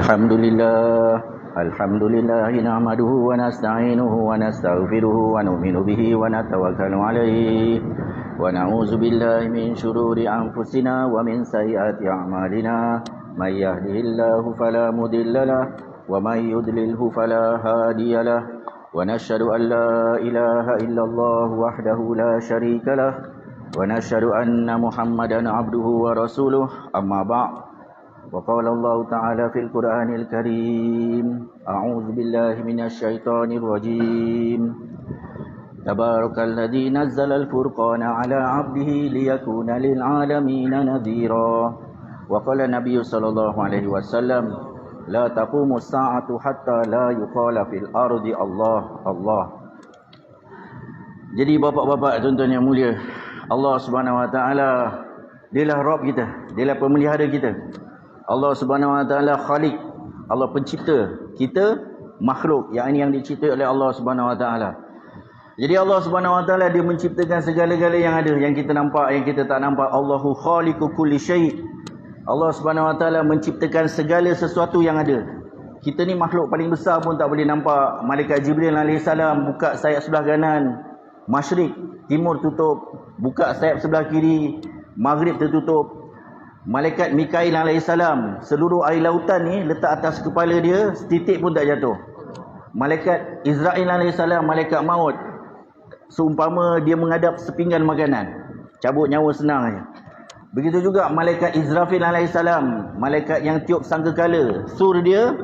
Alhamdulillah nahmaduhu wa nasta'inuhu wa nastaghfiruhu wa nu'minu bihi wa natawakkalu alayhi wa na'udzu billahi min shururi anfusina wa min sayyiati a'malina may yahdihillahu fala mudilla lahu wa may yudlilhu fala hadiya lahu wa nashhadu an la ilaha illallah wahdahu la syarika lahu wa nashhadu anna Muhammadan abduhu wa rasuluh amma ba'd. وقال الله تعالى في القرآن الكريم أعوذ بالله من الشيطان الرجيم تبارك الذي نزل الفرقان على عبده ليكون للعالمين نذيرا وقال النبي صلى الله عليه وسلم لا تقوم الساعة حتى لا يقال في الأرض الله الله. Jadi bapak-bapak, tuan-tuan yang mulia, Allah Subhanahu Wa Taala, dialah Rabb kita, dialah pemelihara kita. Allah Subhanahu Wa Taala Khaliq, Allah pencipta kita, makhluk yang dicipta oleh Allah Subhanahu Wa Taala. Jadi Allah Subhanahu Wa Taala dia menciptakan segala-gala yang ada, yang kita nampak, yang kita tak nampak. Allahu khaliqu kulli syai'. Allah Subhanahu Wa Taala menciptakan segala sesuatu yang ada. Kita ni makhluk paling besar pun tak boleh nampak. Malaikat Jibril alaihi salam buka sayap sebelah kanan, masyrik, timur tutup, buka sayap sebelah kiri, maghrib tertutup. Malaikat Mikail alaihissalam, seluruh air lautan ni letak atas kepala dia, setitik pun tak jatuh. Malaikat Israel alaihissalam, malaikat maut, seumpama dia menghadap sepinggan makanan, cabut nyawa senang saja. Begitu juga malaikat Israfil alaihissalam, malaikat yang tiup sangkakala, sur dia,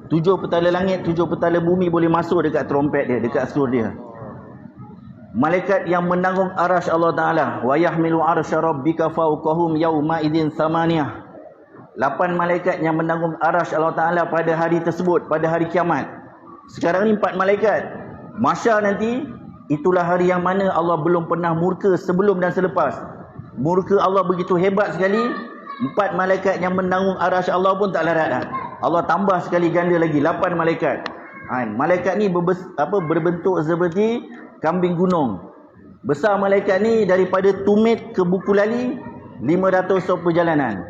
7 petala langit, 7 petala bumi boleh masuk dekat trompet dia, dekat sur dia. Malaikat yang menanggung arasy Allah Ta'ala, wa yahmilu arsya rabbika fawqahum yawma idzin samaniyah. 8 malaikat yang menanggung arasy Allah Ta'ala pada hari tersebut, pada hari kiamat. Sekarang ni 4 malaikat. Mahsyar nanti, itulah hari yang mana Allah belum pernah murka sebelum dan selepas. Murka Allah begitu hebat sekali, 4 malaikat yang menanggung arasy Allah pun tak larat dah. Allah tambah sekali ganda lagi, 8 malaikat. Malaikat ni berbentuk seperti kambing gunung. Besar malaikat ni daripada tumit ke buku lali 500 tahun perjalanan.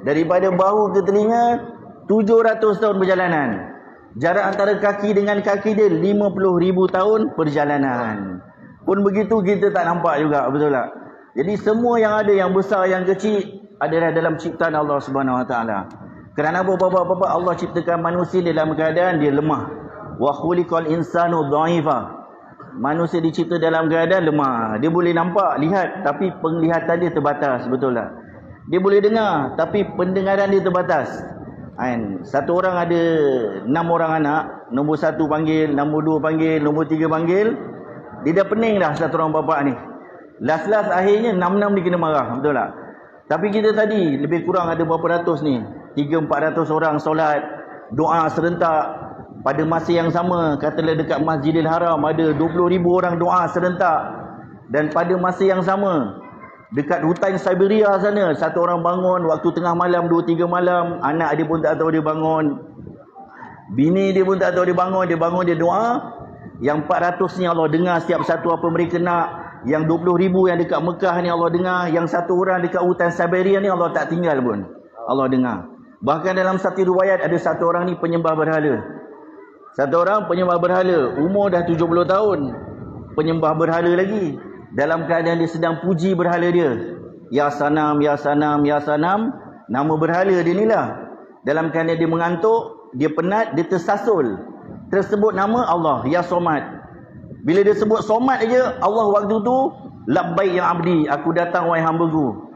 Daripada bahu ke telinga 700 tahun perjalanan. Jarak antara kaki dengan kaki dia 50,000 tahun perjalanan. Pun begitu kita tak nampak juga, betul tak? Jadi semua yang ada, yang besar, yang kecil adalah dalam ciptaan Allah Subhanahu Wa Taala. Kerana apa bapak-bapak? Allah ciptakan manusia dalam keadaan dia lemah. Wa khuliqal insanu dha'ifa. Manusia dicipta dalam keadaan lemah. Dia boleh nampak, lihat, tapi penglihatan dia terbatas, betul tak? Dia boleh dengar, tapi pendengaran dia terbatas. Satu orang ada 6 orang anak, nombor 1 panggil, nombor 2 panggil, nombor 3 panggil. Dia dah pening dah satu orang bapak ni. Last akhirnya 6-6 dia kena marah, betul tak? Tapi kita tadi lebih kurang ada berapa ratus ni, 300-400 orang solat, doa serentak. Pada masa yang sama, katalah dekat Masjidil Haram ada 20,000 orang doa serentak. Dan pada masa yang sama, dekat hutan Siberia sana, satu orang bangun waktu tengah malam, 2-3 malam, anak dia pun tak tahu dia bangun, bini dia pun tak tahu dia bangun, dia doa. Yang 400 ni Allah dengar setiap satu apa mereka nak. Yang 20,000 yang dekat Mekah ni Allah dengar. Yang satu orang dekat hutan Siberia ni Allah tak tinggal pun, Allah dengar. Bahkan dalam satu riwayat ada satu orang ni penyembah berhala. Satu orang penyembah berhala, umur dah 70 tahun, penyembah berhala lagi. Dalam keadaan dia sedang puji berhala dia. Ya Sanam, Ya Sanam, Ya Sanam. Nama berhala dia ni lah. Dalam keadaan dia mengantuk, dia penat, dia tersasul. Tersebut nama Allah, Ya Somad. Bila dia sebut Somad aja, Allah waktu tu, labbaik ya abdi, aku datang wahai hamba-Ku.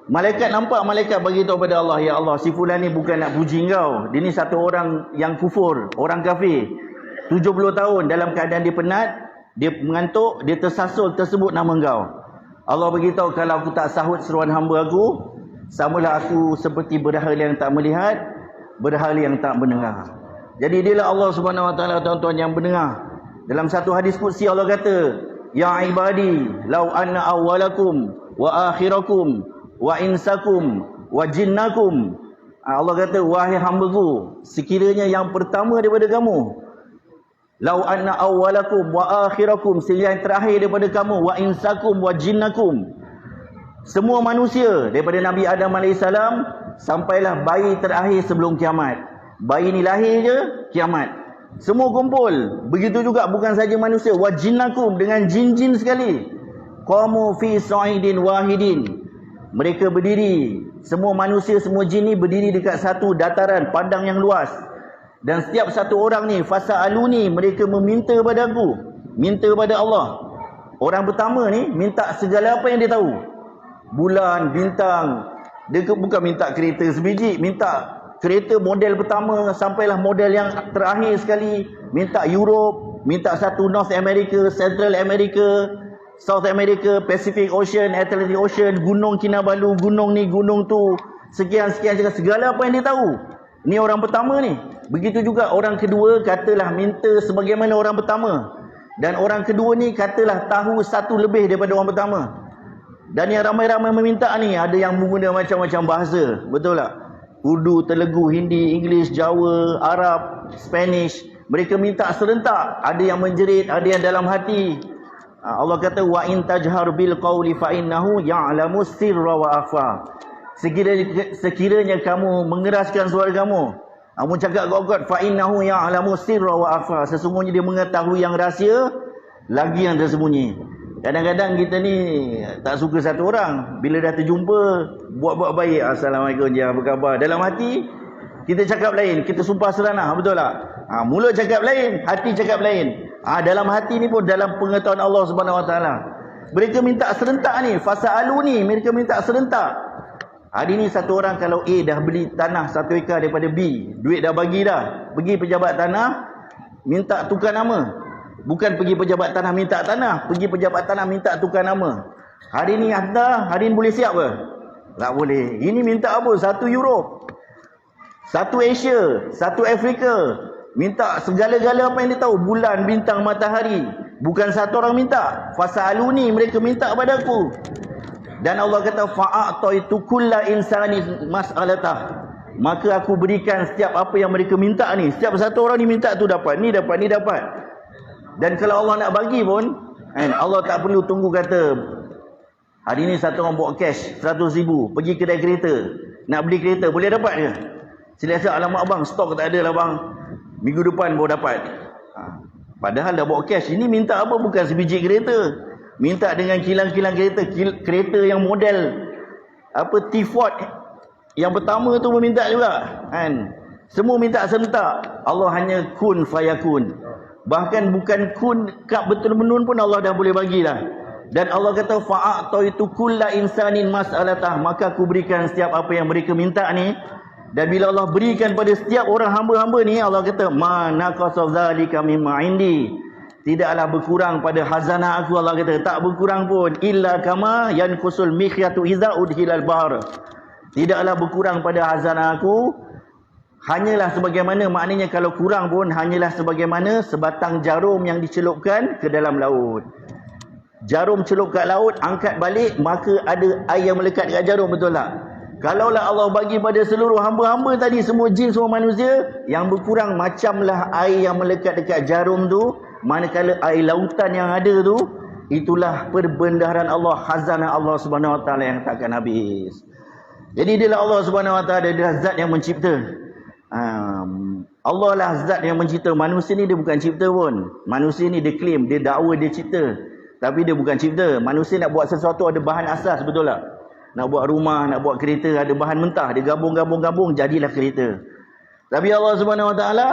Malaikat nampak, malaikat bagi tahu pada Allah, ya Allah, si fulan ni bukan nak puji engkau. Dia ni satu orang yang kufur, orang kafir. 70 tahun dalam keadaan dia penat, dia mengantuk, dia tersasul, tersebut nama engkau. Allah beritahu, kalau aku tak sahut seruan hamba aku, samalah aku seperti berhala yang tak melihat, berhala yang tak mendengar. Jadi dialah Allah Subhanahu Wa Taala, tuan-tuan yang mendengar. Dalam satu hadis qudsi Allah kata, ya ibadi, law anna awwalakum wa akhirakum wa insakum wa jinnakum. Allah kata, wahai hamba-Ku, sekiranya yang pertama daripada kamu, lau anna awwalakum wa akhirakum, sekiranya yang terakhir daripada kamu, wa insakum wa jinnakum, semua manusia daripada Nabi Adam AS sampailah bayi terakhir sebelum kiamat. Bayi ni lahir je, kiamat. Semua kumpul. Begitu juga bukan saja manusia, wa jinnakum, dengan jin-jin sekali. Qamu fi sa'idin wahidin. Mereka berdiri, semua manusia, semua jin ni berdiri dekat satu dataran padang yang luas. Dan setiap satu orang ni, fasa'aluni, mereka meminta pada aku, minta pada Allah. Orang pertama ni minta segala apa yang dia tahu. Bulan, bintang. Dia bukan minta kereta sebiji, minta kereta model pertama sampailah model yang terakhir sekali. Minta Europe, minta satu North America, Central America, South America, Pacific Ocean, Atlantic Ocean, Gunung Kinabalu, gunung ni, gunung tu, sekian-sekian, segala apa yang dia tahu. Ni orang pertama ni. Begitu juga orang kedua katalah minta sebagaimana orang pertama. Dan orang kedua ni katalah tahu satu lebih daripada orang pertama. Dan yang ramai-ramai meminta ni, ada yang menggunakan macam-macam bahasa. Betul tak? Urdu, Telugu, Hindi, English, Jawa, Arab, Spanish. Mereka minta serentak. Ada yang menjerit, ada yang dalam hati. Allah kata, wa in tajhar bil qawli fa innahu ya'lamu sirra wa akhfa. Sekiranya kamu mengeraskan suara kamu, kamu cakap kuat-kuat, fa innahu ya'lamu sirra wa akhfa. Sesungguhnya dia mengetahui yang rahsia lagi yang tersembunyi. Kadang-kadang kita ni tak suka satu orang, bila dah terjumpa buat-buat baik, assalamualaikum je, apa khabar, dalam hati kita cakap lain, kita sumpah seranah, betul tak? Mulut cakap lain, hati cakap lain. Dalam hati ni pun dalam pengetahuan Allah Subhanahu Wa Taala. Mereka minta serentak ni, fasa'aluni, mereka minta serentak. Hari ni satu orang kalau A dah beli tanah 1 ekar daripada B, duit dah bagi dah, pergi pejabat tanah minta tukar nama. Bukan pergi pejabat tanah minta tanah, pergi pejabat tanah minta tukar nama. Hari ni ada, hari ni boleh siap ke? Tak boleh. Ini minta apa? 1 Europe, 1 Asia, 1 Afrika. Minta segala-gala apa yang dia tahu, bulan, bintang, matahari. Bukan satu orang minta. Fasa'aluni, mereka minta kepada aku. Dan Allah kata, fa'a'taitu kulla insani mas'alatah. Maka aku berikan setiap apa yang mereka minta ni. Setiap satu orang ni minta tu dapat, ni dapat, ni dapat. Dan kalau Allah nak bagi pun, Allah tak perlu tunggu kata, hari ni satu orang bawa cash 100,000, pergi kedai kereta, nak beli kereta, boleh dapat ke? Sila-sila, alamak abang, stok tak ada lah bang, minggu depan baru dapat. Padahal dah bawa cash. Ini minta apa? Bukan sebiji kereta, minta dengan kilang-kilang kereta, kereta yang model apa, T-Ford yang pertama tu meminta juga, semua minta serentak. Allah hanya kun fayakun. Bahkan bukan kun, kap betul menun pun Allah dah boleh bagilah. Dan Allah kata, fa'a'taitu kulla insanin mas'alatah. Maka aku berikan setiap apa yang mereka minta ni. Dan bila Allah berikan pada setiap orang hamba-hamba ni, Allah kata, ma naqasa dzalika mimma indi. Tidaklah berkurang pada khazanah aku, Allah kata, tak berkurang pun. Illa kama yanqusul mikhyatu idza udhilal bahr. Tidaklah berkurang pada khazanah aku, hanyalah sebagaimana, maknanya kalau kurang pun hanyalah sebagaimana sebatang jarum yang dicelupkan ke dalam laut. Jarum celup kat laut, angkat balik, maka ada air yang melekat dekat jarum, betul tak? Kalaulah Allah bagi pada seluruh hamba-hamba tadi, semua jin, semua manusia, yang berkurang macamlah air yang melekat dekat jarum tu, manakala air lautan yang ada tu, itulah perbendaharaan Allah, khazanah Allah Subhanahu Wa Taala yang takkan habis. Jadi dialah Allah Subhanahu Wa Taala, dia zat yang mencipta. Allah lah zat yang mencipta. Manusia ni dia bukan cipta pun. Manusia ni dia claim, dia dakwa dia cipta, tapi dia bukan cipta. Manusia nak buat sesuatu ada bahan asas, betul tak? Nak buat rumah, nak buat kereta, ada bahan mentah, dia gabung-gabung jadilah kereta. Tapi Allah Subhanahu Wa Taala,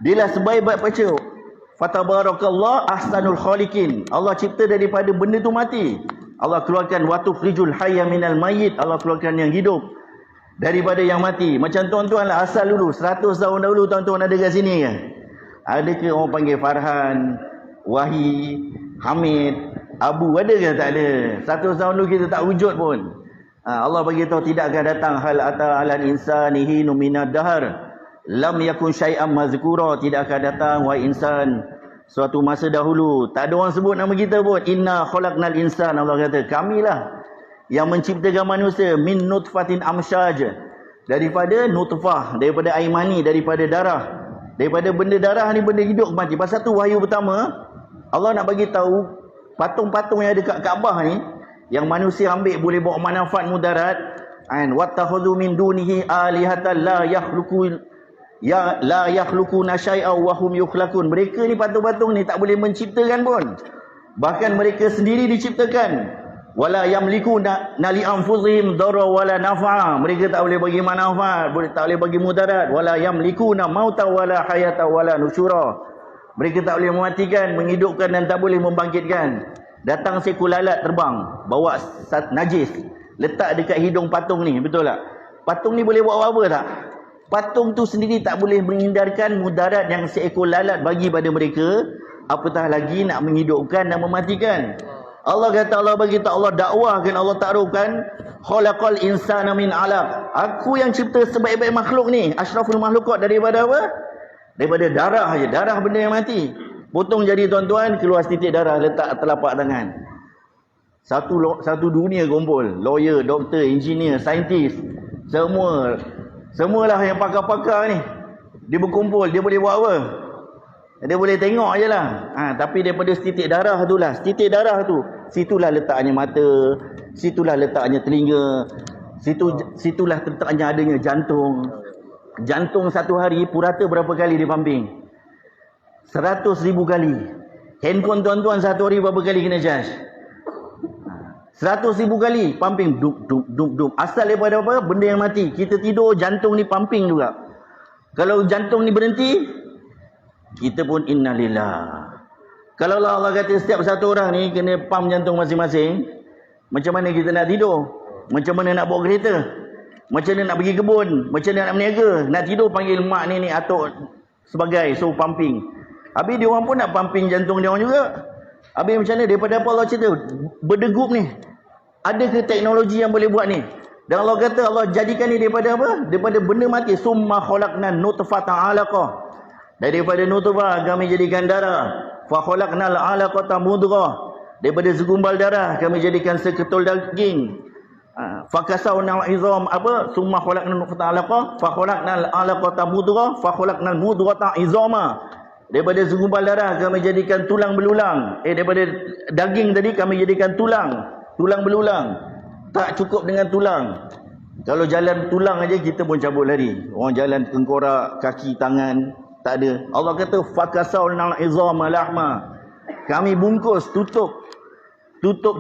dialah sebaik-baik pecah. Fatabarakallah ahsanul khaliqin. Allah cipta daripada benda tu mati. Allah keluarkan wa tukhrijul hayya minal mayyit. Allah keluarkan yang hidup daripada yang mati. Macam tuan-tuan lah, asal dulu 100 tahun dahulu tuan-tuan ada kat sini kan? Ada ke orang panggil Farhan, Wahi, Hamid, Abu, ada ke? Tak ada. 100 tahun dulu kita tak wujud pun. Allah bagi tahu, tidak akan datang hal ata alal insanihi numinad dahar lam yakun syai'an mazkura. Tidak akan datang wahai insan suatu masa dahulu, tak ada orang sebut nama kita pun. Inna khalaqnal insan, Allah kata, kamilah yang menciptakan manusia min nutfatin amsyaj, daripada nutfah, daripada air mani, daripada darah, daripada benda darah ni, benda hidup mati. Pasal tu wahyu pertama Allah nak bagi tahu, patung-patung yang ada kat Kaabah ni, yang manusia ambil boleh bawa manfaat mudarat, wattakhadhu min dunihi alihatan la yakhluqu Ya la yakhluquna syai'aw wa hum yukhlaqun. Mereka ni patung-patung ni tak boleh menciptakan pun. Bahkan mereka sendiri diciptakan. Wala yamlikuna li anfusihim darra wala nafa'a. Mereka tak boleh bagi manfaat, tak boleh bagi mudarat. Wala yamlikuna mauta wala hayata wala nusyura. Mereka tak boleh mematikan, menghidupkan dan tak boleh membangkitkan. Datang seekor lalat terbang, bawa najis, letak dekat hidung patung ni, betul tak? Patung ni boleh buat apa tak? Patung tu sendiri tak boleh menghindarkan mudarat yang seekor lalat bagi pada mereka, apatah lagi nak menghidupkan dan mematikan. Allah kata, Allah bagi tak, Allah dakwahkan, Allah taruhkan, khalaqal insana min 'alaq. Aku yang cipta sebaik-baik makhluk ni, asyraful makhlukat, daripada apa? Daripada darah aja, darah benda yang mati. Potong jadi tuan-tuan, keluar setitik darah, letak telapak tangan. Satu dunia kumpul, lawyer, doktor, engineer, saintis, semualah yang pakar-pakar ni. Dia berkumpul, dia boleh buat apa? Dia boleh tengok je lah. Tapi daripada setitik darah tu lah, setitik darah tu, situlah letaknya mata, situlah letaknya telinga, situlah letaknya adanya jantung. Jantung satu hari purata berapa kali dia pumping? 100,000 kali. Handphone tuan-tuan satu hari berapa kali kena charge? 100,000 kali pumping, duk duk duk duk. Asal daripada apa? Benda yang mati. Kita tidur, jantung ni pumping juga. Kalau jantung ni berhenti, kita pun innalillah. Kalau Allah kata setiap satu orang ni kena pump jantung masing-masing, macam mana kita nak tidur? Macam mana nak bawa kereta? Macam mana nak pergi kebun? Macam mana nak berniaga? Nak tidur panggil mak ni atuk sebagai, so pumping. Habis dia orang pun nak pumping jantung dia orang juga. Habis macam mana? Daripada apa Allah cerita? Berdegup ni. Ada ke teknologi yang boleh buat ni? Dan Allah kata Allah jadikan ni daripada apa? Daripada benda mati. Summa khalaqna nutfatan 'alaqah. Daripada nutfah kami jadikan darah. Fa khalaqnal 'alaqata mudghah. Daripada segumpal darah kami jadikan seketul daging. Fa kasawna 'izam apa? Summa khalaqna nutfatan 'alaqah. Fa khalaqnal 'alaqata mudghah. Fa khalaqnal mudghata 'izama. Daripada segumpal darah kami jadikan tulang belulang. Daripada daging tadi kami jadikan tulang belulang. Tak cukup dengan tulang. Kalau jalan tulang aja kita pun cabut lari. Orang jalan tengkorak, kaki, tangan, tak ada. Allah kata fakasawna izama lahma. Kami bungkus, tutup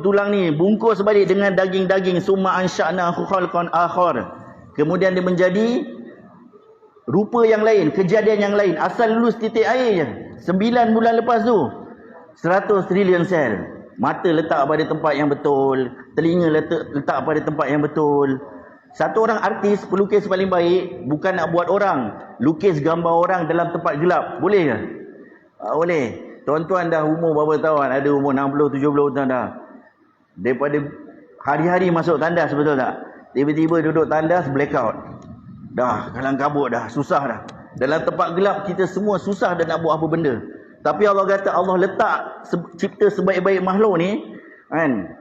tulang ni, bungkus balik dengan daging-daging. Summa ansha'na khalqan akhar. Kemudian dia menjadi rupa yang lain, kejadian yang lain. Asal lulus titik air je. 9 bulan lepas tu 100 trilion sel. Mata letak pada tempat yang betul, telinga letak pada tempat yang betul. Satu orang artis, pelukis paling baik bukan nak buat orang, lukis gambar orang dalam tempat gelap. Boleh ke? Boleh. Tuan-tuan dah umur berapa tahun? Ada umur 60, 70 tahun dah. Daripada hari-hari masuk tandas, betul tak? Tiba-tiba duduk tandas, blackout. Dah kalang kabut dah, susah dah. Dalam tempat gelap kita semua susah dah nak buat apa benda. Tapi Allah kata Allah letak cipta sebaik-baik makhluk ni, kan?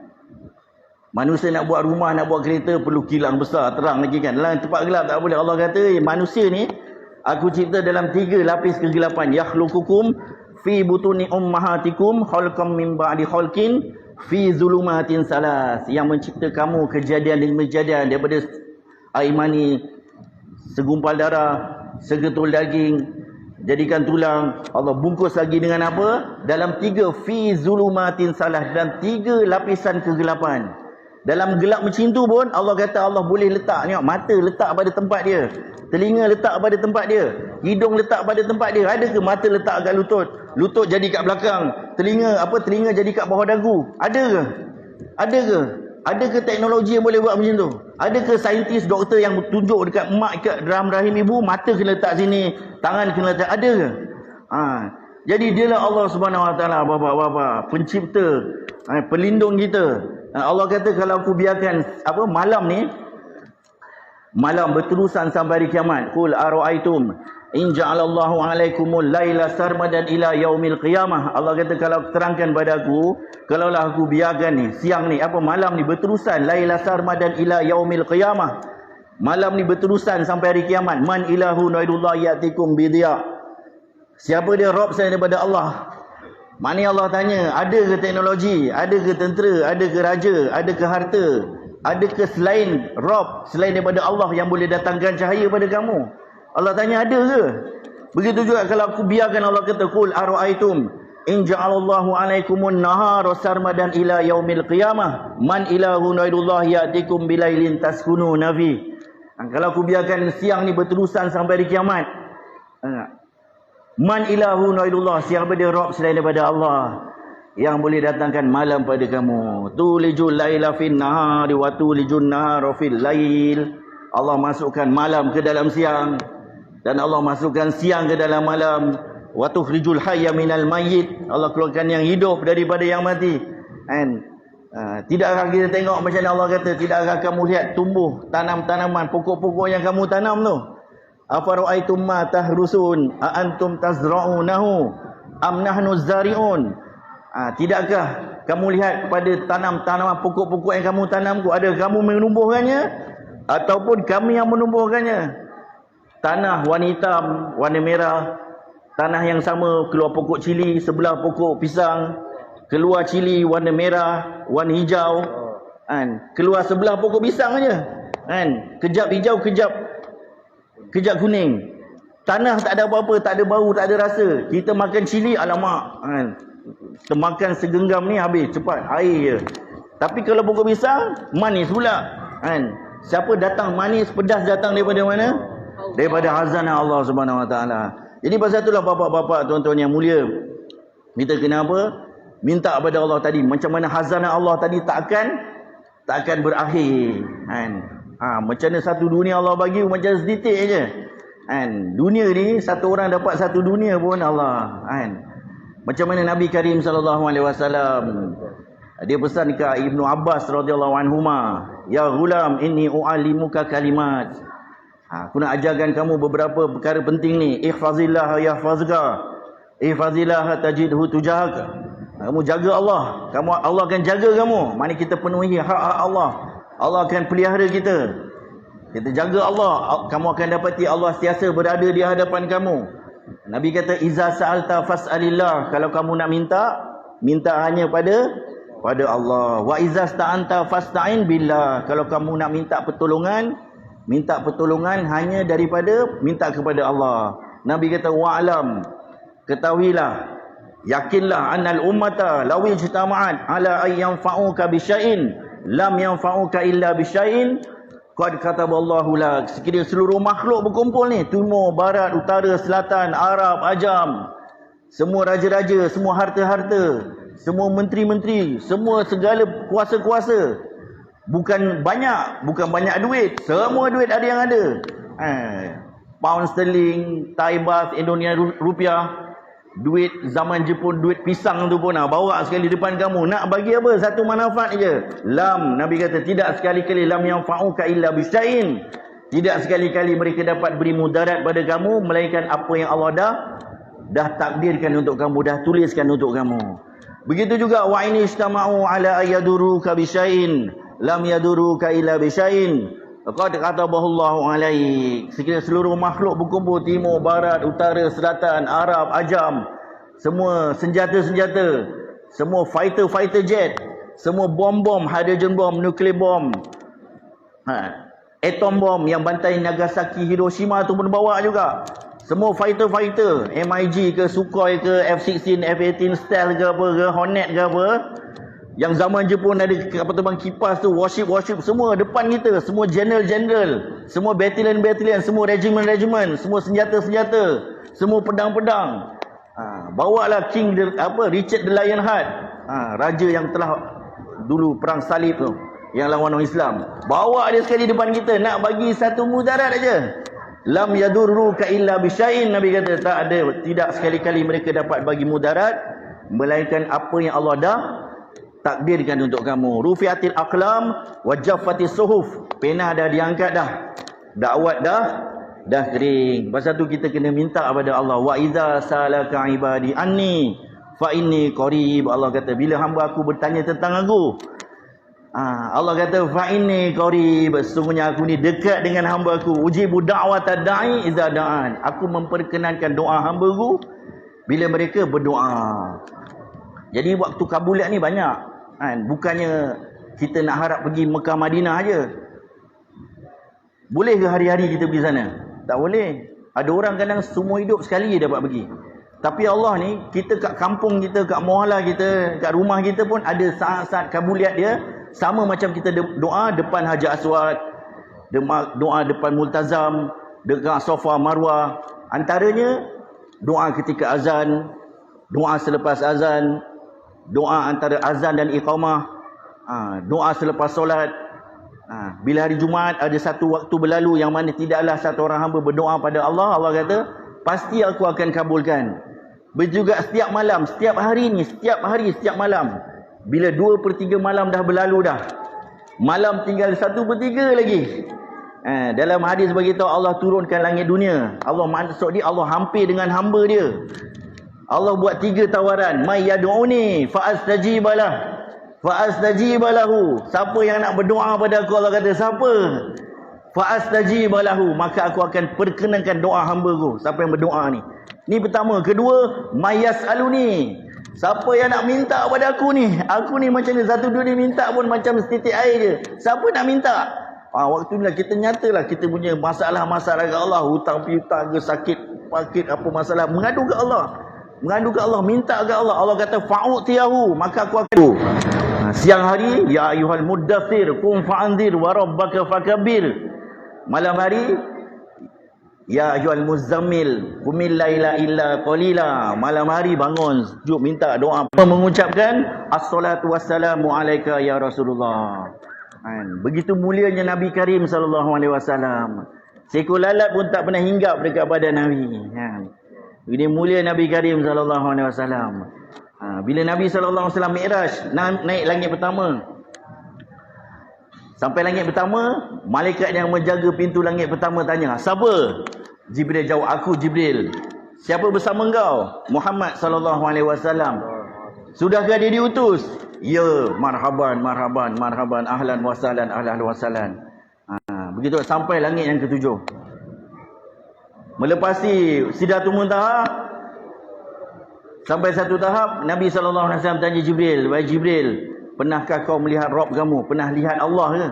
Manusia nak buat rumah, nak buat kereta perlu kilang besar, terang lagi kan. Dalam tempat gelap tak boleh. Allah kata manusia ni aku cipta dalam 3 lapis kegelapan. Yakhluqukum fi butuni ummahatikum khalqam min ba'di khalqin fi zulumatin salas. Yang mencipta kamu kejadian demi kejadian daripada air mani, segumpal darah, segetul daging, jadikan tulang. Allah bungkus lagi dengan apa? Dalam 3 fi zulumatin salah, dalam 3 lapisan kegelapan. Dalam gelap macam tu pun Allah kata Allah boleh letak, tengok, mata letak pada tempat dia, telinga letak pada tempat dia, hidung letak pada tempat dia. Ada ke mata letak kat lutut, lutut jadi kat belakang, telinga jadi kat bawah dagu? Ada ke? Ada ke? Ada ke teknologi yang boleh buat macam tu? Ada ke saintis, doktor yang tunjuk dekat mak, kat dalam rahim ibu, mata kena letak sini, tangan kena letak? Ada ke? Jadi dialah Allah Subhanahu Wa Taala, bapa-bapa, pencipta, pelindung kita. Allah kata kalau aku biarkan malam ni, malam berterusan sampai hari kiamat. Qul ara'aitum in ja'alallahu 'alaikumul laila sarmadan ila yaumil qiyamah. Allah kata kalau terangkan pada aku, kalaulah aku biarkan ni siang ni, malam ni berterusan, laila sarmadan ila yaumil qiyamah. Malam ni berterusan sampai hari kiamat. Man ilahun waidullah ya'tikum bidya. Siapa dia Rabb saya daripada Allah? Mana Allah tanya, ada ke teknologi, ada ke tentera, ada ke raja, ada ke harta, ada ke selain Rabb, selain daripada Allah yang boleh datangkan cahaya pada kamu? Allah tanya ada ke? Begitu juga kalau aku biarkan Allah kata qul ara'aitum in ja'alallahu 'alaikumun nahara sarmadan ila yaumil qiyamah man ilahun ghairullah ya'tikum bilailin taskununa fi. Kalau aku biarkan siang ni berterusan sampai di kiamat. Man ilahun ghairullah, siapa dia Rabb selain daripada Allah yang boleh datangkan malam pada kamu. Tulijul laila fin nahari wa tulijun nahara fil lail. Allah masukkan malam ke dalam siang dan Allah masukkan siang ke dalam malam. Wa tukhrijul hayya minal mayyit. Allah keluarkan yang hidup daripada yang mati. And tidakkah kita tengok macam mana Allah kata, tidakkah kamu lihat tumbuh tanam-tanaman, pokok-pokok yang kamu tanam tu? Afara'aitum ma tahrusun a antum tazra'unahu am nahnu zari'un. Tidakkah kamu lihat kepada tanam-tanaman, pokok-pokok yang kamu tanam tu, ada kamu menumbuhkannya ataupun kami yang menumbuhkannya? Tanah warna hitam, warna merah, tanah yang sama keluar pokok cili, sebelah pokok pisang, keluar cili warna merah, warna hijau, kan? Keluar sebelah pokok pisang aja, kan? Kejap hijau, kejap kuning. Tanah tak ada apa-apa, tak ada bau, tak ada rasa. Kita makan cili, alamak, kan? Kita makan segenggam ni habis cepat, air je. Tapi kalau pokok pisang, manis pula, kan? Siapa datang manis, pedas datang daripada mana? Daripada hazanah Allah Subhanahu Wa Taala. Jadi pasal itulah bapak-bapak, tuan-tuan yang mulia, kita kena apa? Minta kepada Allah tadi. Macam mana hazanah Allah tadi tak akan berakhir, kan? Macam mana satu dunia Allah bagi macam setitik je, kan? Dunia ni satu orang dapat satu dunia pun Allah, kan? Macam mana Nabi Karim SAW dia pesan ke Ibnu Abbas radhiyallahu anhuma, ya ghulam inni u'allimuka kalimat. Aku nak ajarkan kamu beberapa perkara penting ni. Ihfazillah yahfazka, ihfazillah tajidhu tujahak. Kamu jaga Allah, Allah akan jaga kamu. Mana kita penuhi hak-hak Allah, Allah akan pelihara kita. Kita jaga Allah, kamu akan dapati Allah sentiasa berada di hadapan kamu. Nabi kata iza sa'alta fas'alillah, kalau kamu nak minta hanya pada Allah. Wa iza sta'anta fasta'in billah, kalau kamu nak minta pertolongan hanya minta kepada Allah. Nabi kata wa'alam, ketahuilah, yakinlah annal ummata law ijtama'at ala ay yanfa'uka bi syai'in lam yanfa'uka illa bi syai'in qad kataballahu lak. Sekiranya seluruh makhluk berkumpul ni, timur, barat, utara, selatan, Arab, Ajam, semua raja-raja, semua harta-harta, semua menteri-menteri, semua segala kuasa-kuasa, bukan banyak duit, semua duit ada yang ada, pound sterling, Thai baht, Indonesia rupiah, duit zaman Jepun, duit pisang tu pun bawa sekali depan kamu. Nak bagi apa? Satu manfaat je. Lam, Nabi kata tidak sekali-kali lam yanfa'uka illa bisya'in. Tidak sekali-kali mereka dapat beri mudarat pada kamu melainkan apa yang Allah dah takdirkan untuk kamu, dah tuliskan untuk kamu. Begitu juga wa in istama'u ala ayaduruka bisya'in lam yaduruka illa bisya'in qad kataballahu alaik. Sekiranya seluruh makhluk berkumpul, timur, barat, utara, selatan, Arab, Ajam, semua senjata-senjata, semua fighter jet, semua bom-bom, hydrogen bom, nuclear bom, atom bom yang bantai Nagasaki, Hiroshima tu pun bawa juga. Semua fighter MiG ke, Sukhoi ke, F-16, F-18 Stealth ke apa ke, Hornet ke apa, yang zaman Jepun ada kapal terbang kipas tu, warship, semua depan kita, semua general, semua battalion, semua regiment, semua senjata, semua pedang. Bawalah King Richard the Lionheart, raja yang telah dulu perang salib tu, yang lawan orang Islam. Bawa dia sekali depan kita, nak bagi satu mudarat aja. Lam yadurruka illa bisya'in, Nabi kata tidak sekali-kali mereka dapat bagi mudarat melainkan apa yang Allah dah takdirkan untuk kamu. Rufiatil aqlam wa jaffatis suhuf, pena dah diangkat dah, dakwat dah kering. Pasal tu kita kena minta kepada Allah. Wa iza salaka ibadi anni fa inni qarib. Allah kata bila hamba aku bertanya tentang aku, Allah kata fa inni qarib, sesungguhnya aku ni dekat dengan hamba aku. Ujibu da'watad da'i idza da'an, aku memperkenankan doa hamba aku bila mereka berdoa. Jadi waktu kabuliat ni banyak, kan? Bukannya kita nak harap pergi Mekah Madinah aja. Boleh ke hari-hari kita pergi sana? Tak boleh. Ada orang kadang semua hidup sekali dia dapat pergi. Tapi Allah ni, kita kat kampung kita, kat mualah kita, kat rumah kita pun ada saat-saat kabuliat dia. Sama macam kita doa depan Hajar Aswad, doa depan Multazam, dekat Safa Marwah. Antaranya doa ketika azan, doa selepas azan, doa antara azan dan iqamah, doa selepas solat. Bila hari Jumaat ada satu waktu berlalu yang mana tidaklah satu orang hamba berdoa pada Allah, Allah kata pasti aku akan kabulkan. Begitu juga setiap malam, setiap hari ni, setiap hari, setiap malam. Bila 2/3 malam dah berlalu dah, malam tinggal 1/3 lagi. Dalam hadis beritahu Allah turunkan langit dunia. Allah maksud dia, Allah hampir dengan hamba dia. Allah buat 3 tawaran. May yad'uni fa'astajibalah, fa'astajibalahu. Siapa yang nak berdoa pada aku, Allah kata siapa? Fa'astajibalahu, maka aku akan perkenankan doa hamba ku. Siapa yang berdoa ni? Ni pertama. Kedua, mayas'aluni. Siapa yang nak minta pada aku ni? Aku ni macam ni, satu dunia minta pun macam setitik air je. Siapa nak minta? Waktu ni lah kita nyatalah kita punya masalah-masalah ke Allah. Hutang piutang ke, sakit, pakit, apa masalah. Mengadu ke Allah. Mengadu ke Allah, minta ke Allah. Allah kata fa'utiyahu, maka aku akan. Siang hari, ya ayyuhal muddathir qum fa'anzir wa rabbaka fakabbir. Malam hari, ya ayyuhal muzammil qumil laila illa qalila. Malam hari bangun sujud minta doa, mengucapkan assalatu wassalamu alayka ya Rasulullah. Begitu mulianya Nabi Karim sallallahu alaihi wasallam. Seekor lalat pun tak pernah hinggap dekat badan Nabi. Ini mulia Nabi Karim sallallahu alaihi wasallam. Bila Nabi sallallahu alaihi wasallam Mi'raj, naik langit pertama. Sampai langit pertama, malaikat yang menjaga pintu langit pertama tanya, "Siapa?" Jibril jawab, "Aku Jibril." "Siapa bersama engkau?" "Muhammad sallallahu alaihi wasallam." "Sudahkah dia diutus?" "Ya." "Marhaban, marhaban, marhaban, ahlan wa sahlan, ahlan wa sahlan." Begitu sampai langit yang ketujuh. Melepasi Sidratul Muntaha, sampai satu tahap Nabi SAW tanya Jibril, "Wahai Jibril, pernahkah kau melihat Rabb kamu? Pernah lihat Allah ke?"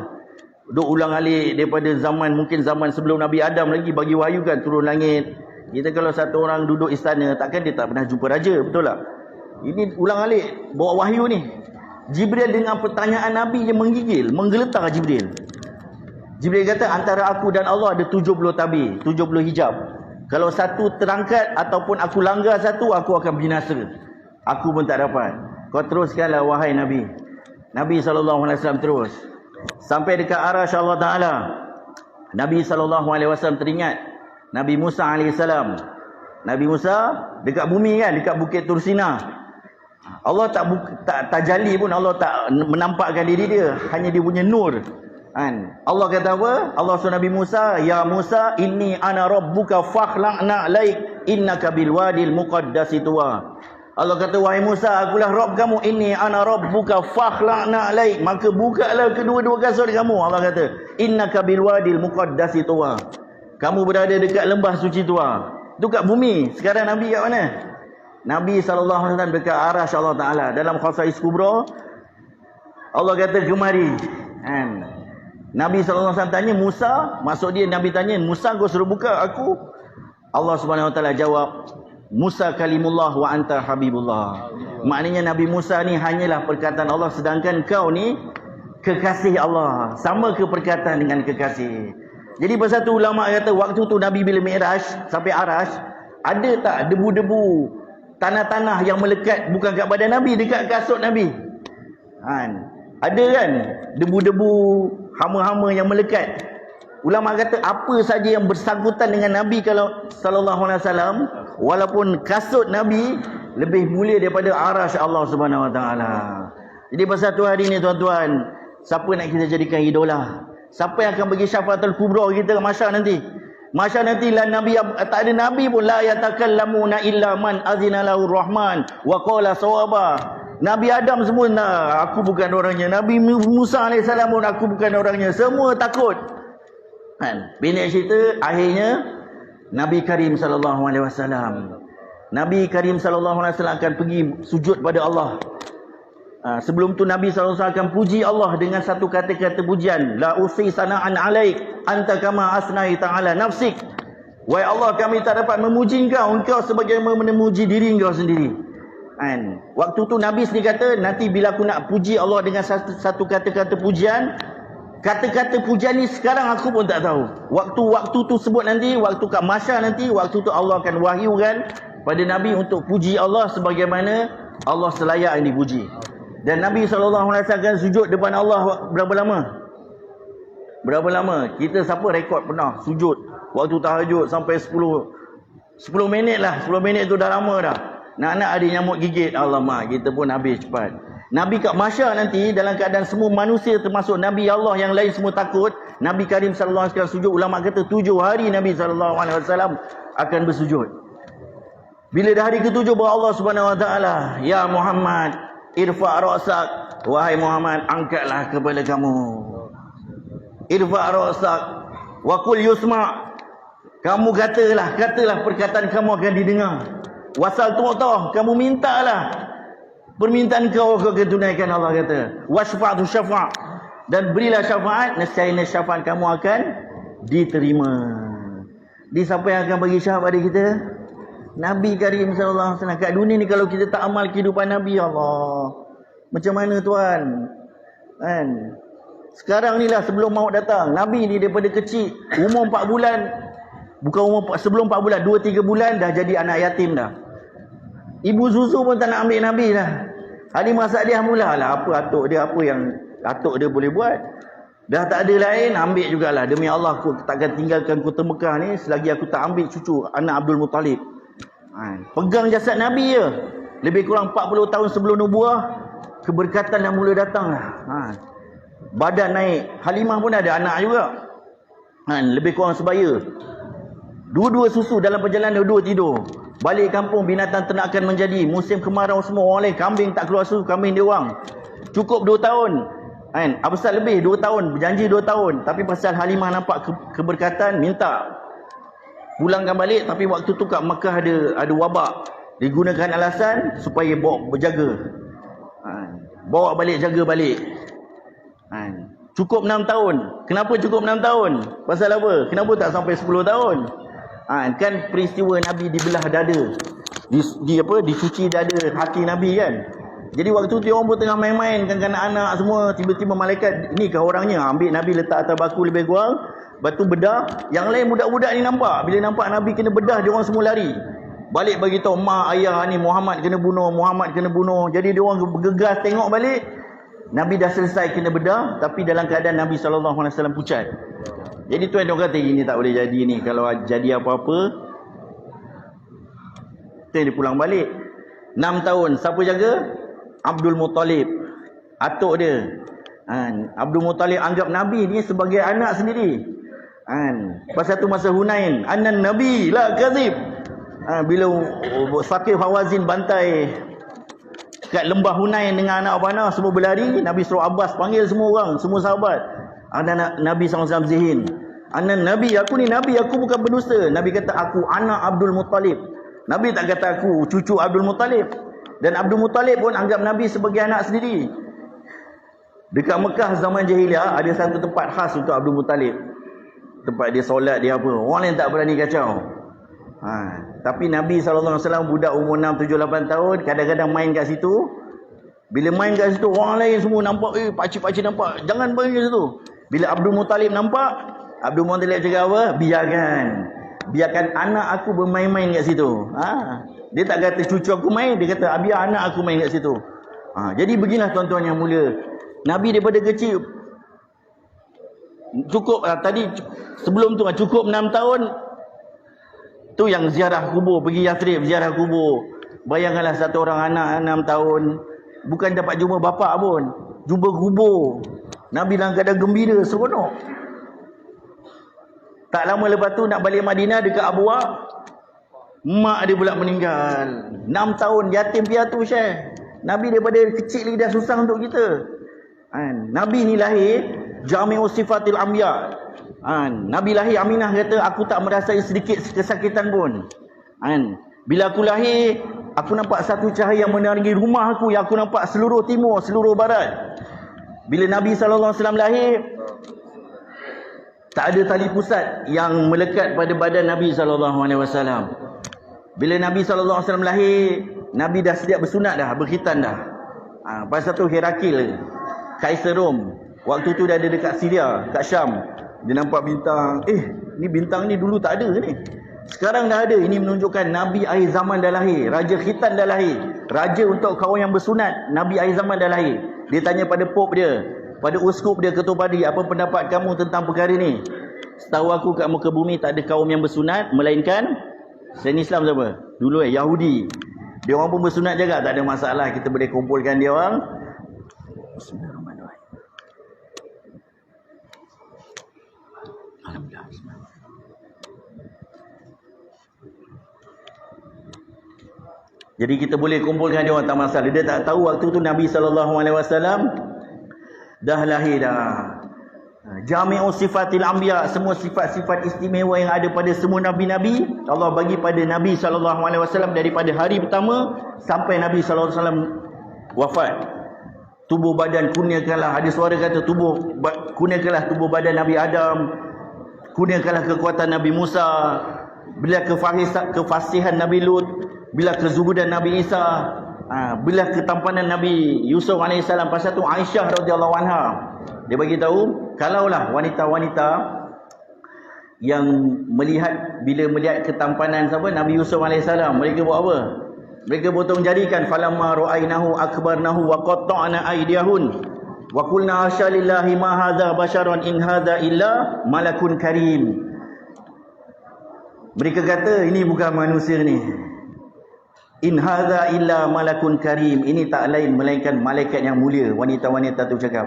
Duk ulang alik daripada zaman, mungkin zaman sebelum Nabi Adam lagi bagi wahyu kan, turun langit. Kita kalau satu orang duduk istana, takkan dia tak pernah jumpa raja, betul tak? Ini ulang alik, bawa wahyu ni. Jibril dengan pertanyaan Nabi dia menggigil, menggeletar Jibril. Jibril kata, antara aku dan Allah ada 70 tabir, 70 hijab. Kalau satu terangkat ataupun aku langgar satu, aku akan binasa. Aku pun tak dapat. Kau teruskanlah wahai Nabi. Nabi SAW terus. Sampai dekat arasy Allah Ta'ala. Nabi SAW teringat Nabi Musa AS. Nabi Musa dekat bumi kan, dekat Bukit Tursina. Allah tak tajalli pun, Allah tak menampakkan diri dia. Hanya dia punya nur. Allah kata apa? Allah suruh Nabi Musa, "Ya Musa, inni ana rabbuka fakhla'na alaik, innaka bil wadil muqaddasi tuwa." Allah kata, "Wahai Musa, akulah Rabb kamu, inni ana rabbuka fakhla'na alaik." Maka bukalah kedua-dua kasut kamu. Allah kata, "Innaka bil wadil muqaddasi tuwa." Kamu berada dekat lembah suci Tuwa. Itu kat bumi. Sekarang Nabi kat mana? Nabi SAW dekat arasy Allah Ta'ala. Dalam Khasais Kubra, Allah kata, "Kemari." Nabi SAW tanya Musa, maksud dia Nabi tanya, "Musa kau suruh buka aku?" Allah SWT jawab, "Musa kalimullah wa anta habibullah." Maknanya Nabi Musa ni hanyalah perkataan Allah, sedangkan kau ni kekasih Allah. Sama ke perkataan dengan kekasih. Jadi pasal tu ulama kata waktu tu Nabi bila Mi'raj sampai arasy, ada tak debu-debu, tanah-tanah yang melekat bukan kat badan Nabi, dekat kasut Nabi? Ada kan debu-debu, hama-hama yang melekat. Ulama kata apa saja yang bersangkutan dengan Nabi kalau sallallahu alaihi wasallam, walaupun kasut Nabi lebih mulia daripada arasy Allah Subhanahu wa taala. Jadi pasal tu hari ni tuan-tuan, siapa nak kita jadikan idola? Siapa yang akan bagi syafaatul kubra kita mahsyar nanti? Mahsyar nanti lah Nabi, tak ada Nabi pun, la yatakallamuna illa man azina lahu rahman wa qala sawaba. Nabi Adam semua, aku bukan orangnya. Nabi Musa AS pun, aku bukan orangnya. Semua takut. Bila cerita, akhirnya Nabi Karim SAW. Nabi Karim SAW akan pergi sujud pada Allah. Sebelum tu Nabi SAW akan puji Allah dengan satu kata-kata pujian. La usi sana'an alaik, anta kama asnai ta'ala nafsik. Wahai Allah, kami tak dapat memuji engkau sebagaimana memuji diri engkau sendiri. Kan? Waktu tu Nabi sendiri kata, nanti bila aku nak puji Allah dengan satu kata-kata pujian, kata-kata pujian ni sekarang aku pun tak tahu. Waktu tu sebut nanti, waktu kat mahsyar nanti, waktu tu Allah akan wahyukan pada Nabi untuk puji Allah sebagaimana Allah selayak yang dipuji. Dan Nabi SAW akan sujud depan Allah berapa lama? Berapa lama? Kita siapa rekod pernah sujud waktu tahajud sampai 10 minit lah. 10 minit tu dah lama dah. Nak-nak ada nyamuk gigit. Alamak, kita pun habis cepat. Nabi kat mahsyar nanti dalam keadaan semua manusia termasuk Nabi Allah yang lain semua takut. Nabi Karim SAW sujud. Ulama kata 7 hari Nabi SAW akan bersujud. Bila dah hari ke-7 bahawa Allah Subhanahu Wa Taala, ya Muhammad, irfa' ra'sak, wahai Muhammad, angkatlah kepala kamu. Irfa' ra'sak wa qul yusma', kamu katalah perkataan kamu akan didengar. Wasal tu'tah, kamu mintalah permintaan kau akan tunaikan, Allah kata. Wasfa'tu syafa', dan berilah syafaat, nescaya syafaat kamu akan diterima. Di siapa yang akan bagi syafaat pada kita? Nabi Karim sallallahu alaihi wasallam. Kat dunia ni kalau kita tak amal kehidupan Nabi, Allah, macam mana tuan? Kan? Sekarang ni lah sebelum maut datang, Nabi ni daripada kecil, umur 4 bulan, bukan umur, sebelum 4 bulan, 2-3 bulan dah jadi anak yatim dah. Ibu susu pun tak nak ambil Nabi dah. Halimah Sa'diyah mulalah, apa atuk dia, apa yang atuk dia boleh buat. Dah tak ada lain, ambil jugalah. Demi Allah, aku takkan tinggalkan kota Mekah ni selagi aku tak ambil cucu anak Abdul Muttalib. Pegang jasad Nabi je. Lebih kurang 40 tahun sebelum nubuah, keberkatan dah mula datang lah. Badan naik. Halimah pun ada anak juga. Lebih kurang sebaya. Dua-dua susu dalam perjalanan, dua-dua tidur. Balik kampung, binatang ternakan menjadi. Musim kemarau semua, orang lain kambing tak keluar susu, kambing dia orang. Cukup 2 tahun. Apasal lebih 2 tahun, berjanji 2 tahun. Tapi pasal Halimah nampak keberkatan, minta pulangkan balik. Tapi waktu tu kat Mekah ada wabak. Digunakan alasan supaya bawa berjaga. Bawa balik, jaga balik. Cukup 6 tahun. Kenapa cukup 6 tahun? Pasal apa? Kenapa tak sampai 10 tahun? Kan peristiwa Nabi dibelah dada. Dicuci dada hati Nabi kan. Jadi waktu tu orang pun tengah main-main kan, anak-anak semua, tiba-tiba malaikat, ni kah orangnya? Ambil Nabi letak atas baku lebih kurang, batu bedah. Yang lain budak-budak ni nampak. Bila nampak Nabi kena bedah, dia orang semua lari. Balik bagi tahu mak ayah ni, Muhammad kena bunuh, Muhammad kena bunuh. Jadi dia orang bergegas tengok balik. Nabi dah selesai kena bedah, tapi dalam keadaan Nabi SAW pucat. Jadi tuan dia kata, ini tak boleh jadi ni. Kalau jadi apa-apa, dia pulang balik. 6 tahun, siapa jaga? Abdul Muttalib, atuk dia. Abdul Muttalib anggap Nabi ni sebagai anak sendiri. Pasal tu masa Hunain, anan Nabi la kadzib. Bila Saqif Hawazin bantai kat lembah Hunain dengan anak panah, semua berlari. Nabi suruh Abbas panggil semua orang, semua sahabat. Nabi SAW zihin, anan Nabi, aku ni Nabi, aku bukan berdusta. Nabi kata, aku anak Abdul Muttalib. Nabi tak kata aku cucu Abdul Muttalib. Dan Abdul Muttalib pun anggap Nabi sebagai anak sendiri. Dekat Mekah zaman jahiliah ada satu tempat khas untuk Abdul Muttalib. Tempat dia solat, dia apa. Orang lain tak berani kacau. Tapi Nabi SAW budak umur 6, 7, 8 tahun, kadang-kadang main kat situ. Bila main kat situ, orang lain semua nampak, pakcik-pakcik nampak, jangan main kat situ. Bila Abdul Muttalib nampak, Abdul Muttalib cakap apa? Biarkan anak aku bermain-main kat situ. Dia tak kata cucu aku main, dia kata biar anak aku main kat situ. Jadi beginilah tuan-tuan yang mulia. Nabi daripada kecil cukup tadi sebelum tu cukup 6 tahun tu yang ziarah kubur, pergi Yathrib ziarah kubur. Bayangkanlah satu orang anak 6 tahun bukan dapat jumpa bapa pun, jumpa kubur. Nabi dalam keadaan gembira, seronok. Tak lama lepas tu nak balik Madinah dekat Abwa, mak dia pula meninggal. 6 tahun yatim piatu Syekh. Nabi daripada kecil lagi dah susah untuk kita. Nabi ni lahir Jami'us Sifatil Anbiya. Nabi lahir, Aminah kata aku tak merasai sedikit kesakitan pun. Bila aku lahir, aku nampak satu cahaya yang menerangi rumah aku, yang aku nampak seluruh timur, seluruh barat. Bila Nabi SAW lahir, Tak ada tali pusat yang melekat pada badan Nabi SAW. Bila Nabi SAW lahir, Nabi dah sedia bersunat dah, berkhitan dah. Pasal tu Herakil, Kaisar Rom, waktu tu dia ada dekat Syria, kat Syam. Dia nampak bintang. Ni bintang ni dulu tak ada ni. Sekarang dah ada. Ini menunjukkan Nabi akhir zaman dah lahir. Raja khitan dah lahir. Raja untuk kaum yang bersunat. Nabi akhir zaman dah lahir. Dia tanya pada Pope dia, pada uskup dia, ketua padi, apa pendapat kamu tentang perkara ni? Setahu aku kat muka bumi tak ada kaum yang bersunat melainkan selain Islam siapa? Dulu Yahudi. Dia orang pun bersunat juga, tak ada masalah. Kita boleh kumpulkan dia orang. Bismillahirrahmanirrahim. Alhamdulillah. Jadi kita boleh kumpulkan dia orang, tak masalah. Dia tak tahu waktu tu Nabi SAW dah lahir dah. Jami'u sifatil anbiya, semua sifat-sifat istimewa yang ada pada semua nabi-nabi Allah bagi pada Nabi SAW daripada hari pertama sampai Nabi SAW wafat. Tubuh badan kurniakanlah, ada suara kata kurniakanlah tubuh badan Nabi Adam, kurniakanlah kekuatan Nabi Musa, bila kefasihan Nabi Lut, bila kezuhudan Nabi Isa, bila ketampanan Nabi Yusuf AS. Pasal tu Aisyah radhiyallahu anha, dia bagi tahu, kalaulah wanita-wanita yang bila melihat ketampanan siapa Nabi Yusuf AS, mereka buat apa? Mereka potong jarikan. Falamma ra'ainahu akbarnahu wa qatta'na aydiyahun wa qulna hasya lillahi ma hadza basharan in hadza illa malakun karim. Mereka kata ini bukan manusia ni. In hadza illa malakun karim. Ini tak lain melainkan malaikat yang mulia. Wanita-wanita tu cakap.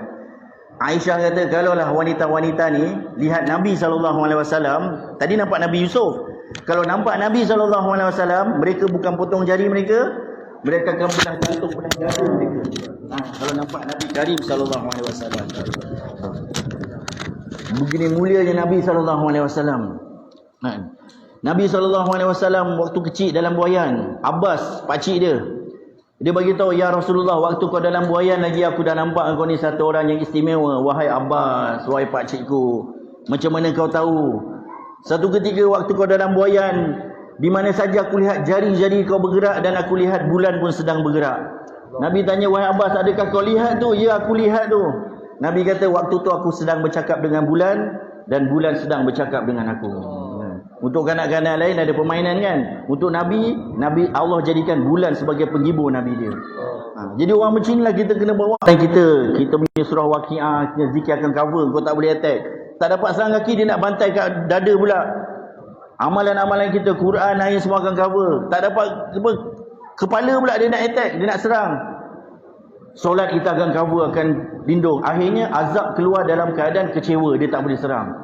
Aisyah kata kalaulah wanita-wanita ni lihat Nabi SAW, tadi nampak Nabi Yusuf. Kalau nampak Nabi SAW, mereka bukan potong jari mereka akan belah jantung, belah dada mereka. Kalau nampak Nabi Karim SAW. Begini mulianya Nabi SAW. Nabi SAW waktu kecil dalam buayan, Abbas, pakcik dia bagi tahu, ya Rasulullah, waktu kau dalam buayan lagi aku dah nampak kau ni satu orang yang istimewa. Wahai Abbas, wahai pakcikku, macam mana kau tahu? Satu ketika waktu kau dalam buayan, di mana saja aku lihat jari-jari kau bergerak dan aku lihat bulan pun sedang bergerak. Nabi tanya, wahai Abbas, adakah kau lihat tu? Ya, aku lihat tu. Nabi kata, waktu tu aku sedang bercakap dengan bulan dan bulan sedang bercakap dengan aku. Untuk kanak-kanak lain ada permainan kan. Untuk Nabi Allah jadikan bulan sebagai penghibur Nabi dia. Jadi orang macam inilah kita kena bawa. Kita punya surah Waqiah, kita zikir akan cover, kau tak boleh attack. Tak dapat serang kaki, dia nak bantai kat dada pula. Amalan-amalan kita, Quran, ayat semua akan cover. Tak dapat kepala pula dia nak attack, dia nak serang. Solat kita akan cover, akan lindung. Akhirnya azab keluar dalam keadaan kecewa, dia tak boleh serang.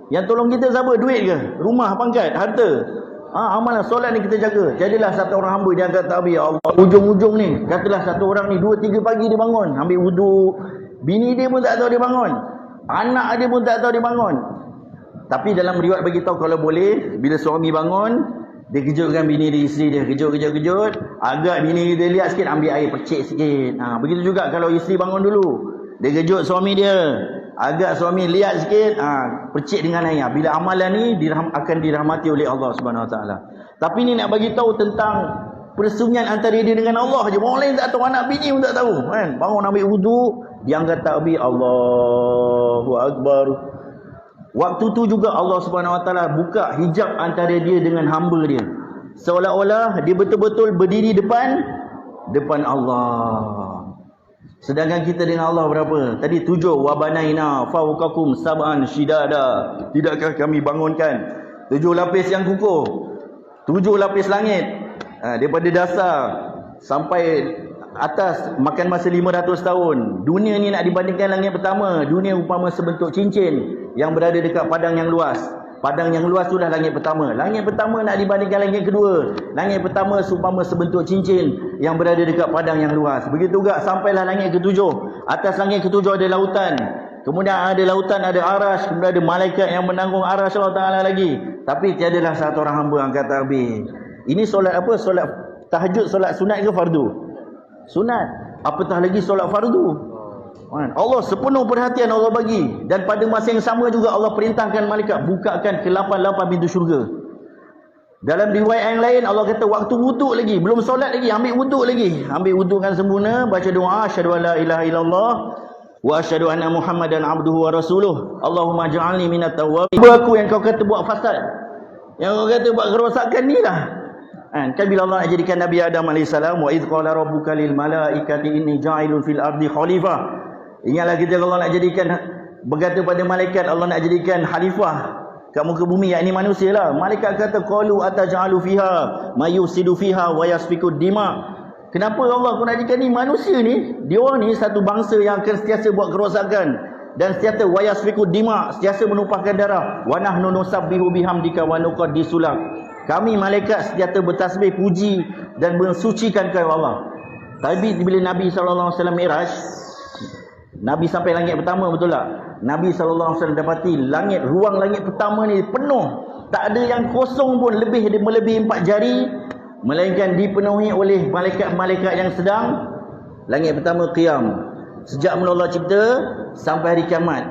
Yang tolong kita siapa? Duit ke? Rumah, pangkat, harta? Amalan solat ni kita jaga. Jadilah satu orang hamba dia angkat takbir. Allah, ujung-ujung ni, katalah satu orang ni 2-3 pagi dia bangun, ambil wuduk. Bini dia pun tak tahu dia bangun. Anak dia pun tak tahu dia bangun. Tapi dalam riwayat bagi tahu kalau boleh, bila suami bangun, dia kejutkan bini dia, isteri dia. Kejut. Agak bini dia lihat sikit, ambil air percik sikit. Begitu juga kalau isteri bangun dulu, dia kejut suami dia. Agak suami lihat sikit, percik dengan air. Bila amalan ni akan dirahmati oleh Allah Subhanahu Wa Taala. Tapi ni nak bagi tahu tentang persunyian antara dia dengan Allah je. Orang lain tak tahu, anak bini pun tak tahu kan. Bangun ambil wuduk, dia angkat takbir, Allahu Akbar. Waktu tu juga Allah Subhanahu Wa Taala buka hijab antara dia dengan hamba dia. Seolah-olah dia betul-betul berdiri depan Allah. Sedangkan kita dengan Allah berapa? Tadi 7. Wa banaina fawqakum sab'an shidada. Tidakkah kami bangunkan 7 lapis yang kukuh, 7 lapis langit, daripada dasar sampai atas, makan masa 500 tahun. Dunia ni nak dibandingkan langit pertama, dunia umpama sebentuk cincin yang berada dekat padang yang luas. Padang yang luas tu dah langit pertama. Langit pertama nak dibandingkan langit kedua. Langit pertama seumpama sebentuk cincin yang berada dekat padang yang luas. Begitu juga sampailah langit ketujuh. Atas langit ketujuh ada lautan. Kemudian ada lautan, ada arash. Kemudian ada malaikat yang menanggung arash Allah Ta'ala lagi. Tapi tiadalah satu orang hamba angkat takbir. Ini solat apa? Solat tahajud, solat sunat ke fardu? Sunat. Apatah lagi solat fardu. Allah sepenuh perhatian Allah bagi. Dan pada masa yang sama juga Allah perintahkan malaikat bukakan ke 88 pintu syurga. Dalam riwayat yang lain Allah kata waktu wuduk lagi, belum solat lagi, ambil wuduk lagi. Ambil wuduk kan sempurna, baca doa asyhadu alla ilaha illallah wa asyhadu anna Muhammadan abduhu wa rasuluh. Allahumma ja'alni minat tawwabin. Aku yang kau kata buat fasad, yang kau kata buat kerosakan ni lah. Kan bila Allah nak jadikan Nabi Adam AS, wa idh qala rabbuka lil malaikati inni ja'ilun fil ardi khalifah. Ingatlah kita Allah nak jadikan, berkata pada malaikat Allah nak jadikan khalifah kat muka bumi, yakni manusia lah. Malaikat kata qalu ataj'alu fiha may yufsidu fiha wa yasfiku dima. Kenapa Allah kau nak jadikan ni manusia ni, dia orang ni satu bangsa yang akan sentiasa buat kerosakan dan sentiasa wa yasfiku dima, sentiasa menumpahkan darah. Wa nahnu nusabbihu bihamdika wa nuqaddisu lak. Kami malaikat sentiasa bertasbih, puji dan mensucikan kau Allah. Tapi bila Nabi SAW Mi'raj, Nabi sampai langit pertama, betul tak? Nabi SAW dapati langit, ruang langit pertama ni penuh. Tak ada yang kosong pun melebihi 4 jari. Melainkan dipenuhi oleh malaikat-malaikat yang sedang langit pertama qiyam. Sejak mula Allah cipta sampai hari kiamat.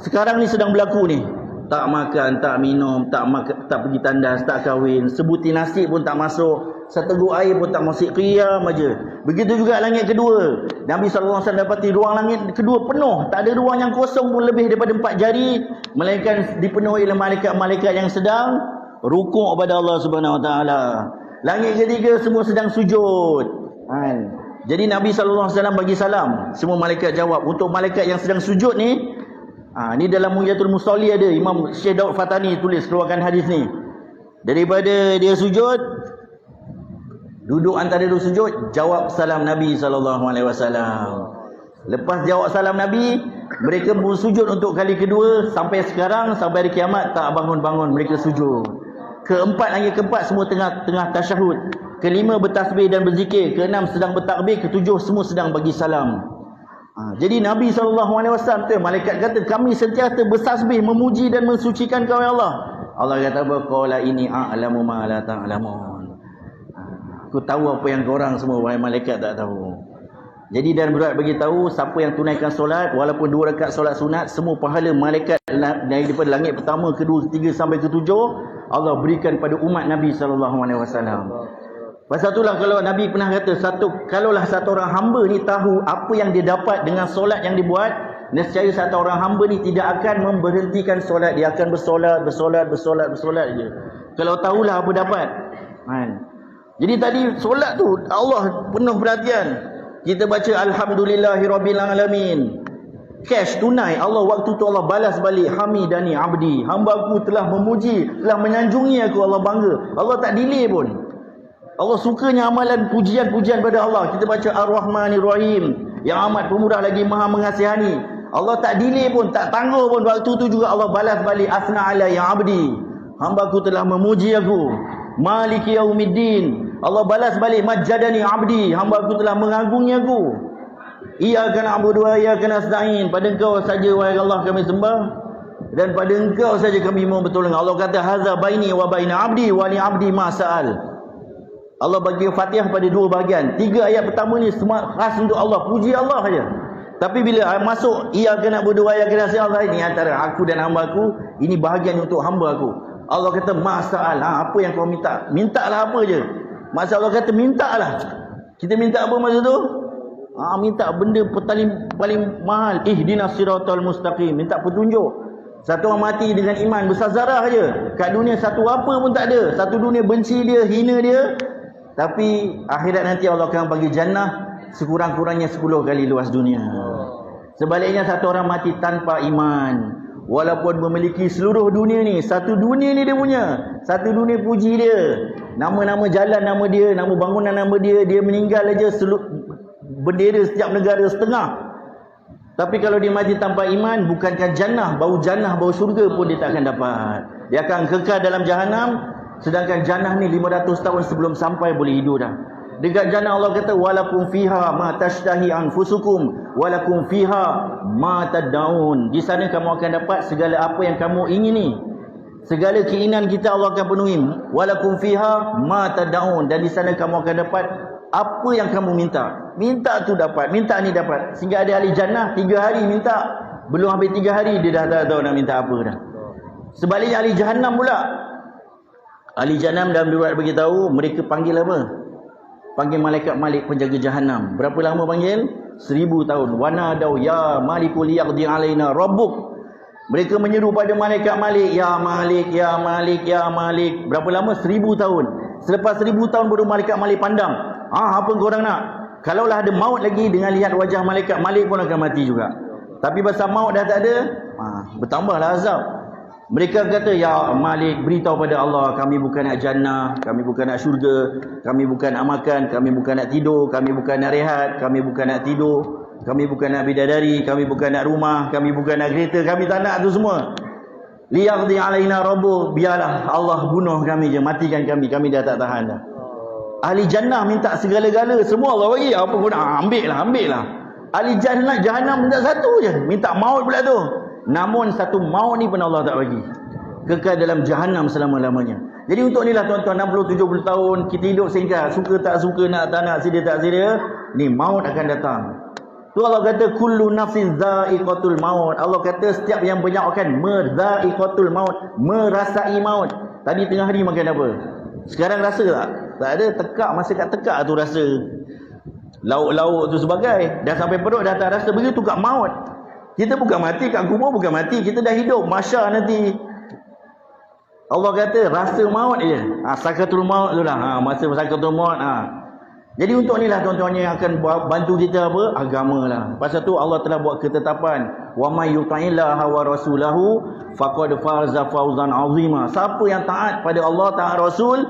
Sekarang ni sedang berlaku ni. Tak makan, tak minum, tak pergi tandas, tak kahwin. Sebutir nasi pun tak masuk. Seteguk air pun tak masuk, qiyam aja. Begitu juga langit kedua. Nabi SAW dapati ruang langit kedua penuh. Tak ada ruang yang kosong pun lebih daripada 4 jari. Melainkan dipenuhi oleh malaikat-malaikat yang sedang rukuk kepada Allah Subhanahu Wa Taala. Langit ketiga semua sedang sujud. Jadi Nabi SAW bagi salam. Semua malaikat jawab. Untuk malaikat yang sedang sujud ni, ni dalam Muhyiddul Musalli ada. Imam Syekh Daud Fatani tulis, keluarkan hadis ni. Daripada dia sujud, duduk antara dua sujud, jawab salam Nabi SAW. Lepas jawab salam Nabi, mereka bersujud untuk kali kedua. Sampai sekarang, sampai hari kiamat, tak bangun-bangun mereka sujud. Keempat, langit keempat semua tengah tasyahud. Kelima bertasbih dan berzikir. Keenam sedang bertakbir. Ketujuh semua sedang bagi salam. Jadi Nabi SAW tu, malaikat kata kami sentiasa bertasbih, memuji dan mensucikan kau ya Allah. Allah kata apa? Qala ini a'lamu ma la ta'lamun. Aku tahu apa yang korang semua wahai malaikat tak tahu. Jadi dan berat bagi tahu, siapa yang tunaikan solat walaupun 2 rakaat solat sunat, semua pahala malaikat daripada langit pertama, kedua, ketiga sampai ketujuh Allah berikan pada umat Nabi SAW. Pasal itulah kalau Nabi pernah kata, kalaulah satu orang hamba ni tahu apa yang dia dapat dengan solat yang dibuat, nescaya satu orang hamba ni tidak akan memberhentikan solat. Dia akan bersolat je. Kalau tahulah apa dapat. Jadi tadi solat tu Allah penuh perhatian. Kita baca alhamdulillahirabbil alamin. Cash tunai, Allah waktu tu Allah balas balik, hamidani abdi. Hamba aku telah memuji, telah menyanjungi aku, Allah bangga. Allah tak delay pun. Allah sukanya amalan pujian-pujian pada Allah. Kita baca Ar-Rahmanir-Rahim, yang amat pemurah lagi maha mengasihani. Allah tak delay pun, tak tangguh pun. Waktu tu juga Allah balas balik, asna alayya abdi. Hamba aku telah memuji aku. Maliki yaumiddin. Allah balas balik, majjadani abdi. Hamba aku telah mengagungi aku. Iyyaka na'budu wa iyyaka nasta'in. Pada Engkau saja wahai Allah kami sembah, dan pada Engkau saja kami mohon pertolongan. Allah kata hadza baini wa baina abdi wa li abdi ma sa'al. Allah bagi Fatihah pada 2 bahagian. 3 ayat pertama ni semua khas untuk Allah, puji Allah saja. Tapi bila masuk iyyaka na'budu wa iyyaka nasta'in, ini antara aku dan hamba aku, ini bahagian untuk hamba aku. Allah kata ma sa'al. Apa yang kau minta? Mintalah apa je. Masa Allah kata mintalah. Kita minta apa masa tu? Minta benda paling mahal. Ihdinas siratal mustaqim. Minta petunjuk. Satu orang mati dengan iman besar zarah saja. Kat dunia satu apa pun tak ada. Satu dunia benci dia, hina dia. Tapi akhirat nanti Allah akan bagi jannah sekurang-kurangnya 10 kali luas dunia. Sebaliknya satu orang mati tanpa iman, walaupun memiliki seluruh dunia ni, satu dunia ni dia punya, satu dunia puji dia, nama-nama jalan nama dia, nama bangunan nama dia, dia meninggal aja bendera setiap negara setengah. Tapi kalau dia mati tanpa iman, bukankah jannah, bau syurga pun dia tak akan dapat. Dia akan kekal dalam jahanam. Sedangkan jannah ni 500 tahun sebelum sampai boleh hidup dah. Dekat jannah Allah kata walakum fiha ma tashtahi anfusukum walakum fiha ma tad'un. Di sana kamu akan dapat segala apa yang kamu ingini. Segala keinginan kita Allah akan penuhi. Walakum fiha ma tad'un, dan di sana kamu akan dapat Apa yang kamu minta? Minta tu dapat, minta ni dapat. Sehingga ada ahli jannah 3 hari minta, belum habis 3 hari dia dah tahu nak minta apa dah. Sebaliknya ahli jahannam pula. Ahli jahannam dalam riwayat beritahu mereka panggil apa? Panggil malaikat Malik penjaga jahannam. Berapa lama panggil? 1000 tahun. Wanadau ya Malikul yaqdi alaina rabbuk. Mereka menyeru pada malaikat Malik, ya Malik, ya Malik, ya Malik. Berapa lama? 1000 tahun. Selepas 1000 tahun baru malaikat Malik pandang. Apa korang nak? Kalaulah ada maut lagi, dengan lihat wajah malaikat Malik pun akan mati juga. Tapi pasal maut dah tak ada, bertambahlah azab. Mereka kata, ya Malik, beritahu pada Allah, kami bukan nak jannah, kami bukan nak syurga, kami bukan nak makan, kami bukan nak tidur, kami bukan nak rehat, kami bukan nak tidur, kami bukan nak bidadari, kami bukan nak rumah, kami bukan nak kereta, kami tak nak tu semua. Liyaqdi alaina rabbu, biarlah Allah bunuh kami je, matikan kami dah tak tahan dah. Ahli jannah minta segala-gala, semua Allah bagi, apa pun ambil lah. Ahli jahannam minta satu je, minta maut pula tu. Namun satu maut ni pun Allah tak bagi. Kekal dalam jahannam selama-lamanya. Jadi untuk inilah tuan-tuan, 60-70 tahun kita hidup singkat, suka tak suka, nak tak nak, sedia tak sedia, ni maut akan datang. Tu Allah kata kullu nafsin dha'iqatul maut. Allah kata setiap yang bernyawakan dha'iqatul maut, merasai maut. Tadi tengah hari makan apa? Sekarang rasa tak? Tak ada, tekak, masa kat tekak tu rasa. Lauk-lauk tu sebagai, dah sampai perut dah tak rasa, begitu kat maut. Kita bukan mati, kat kubur bukan mati, kita dah hidup, mahsyar nanti. Allah kata rasa maut je. Sakatul maut tu lah. Masa sakatul maut. Jadi untuk inilah tuan-tuan yang akan bantu kita apa? Agama lah. Pasal tu Allah telah buat ketetapan. Wa may yuti'illaha wa rasulahu faqad faza fawzan 'azima. Siapa yang taat pada Allah, taat Rasul,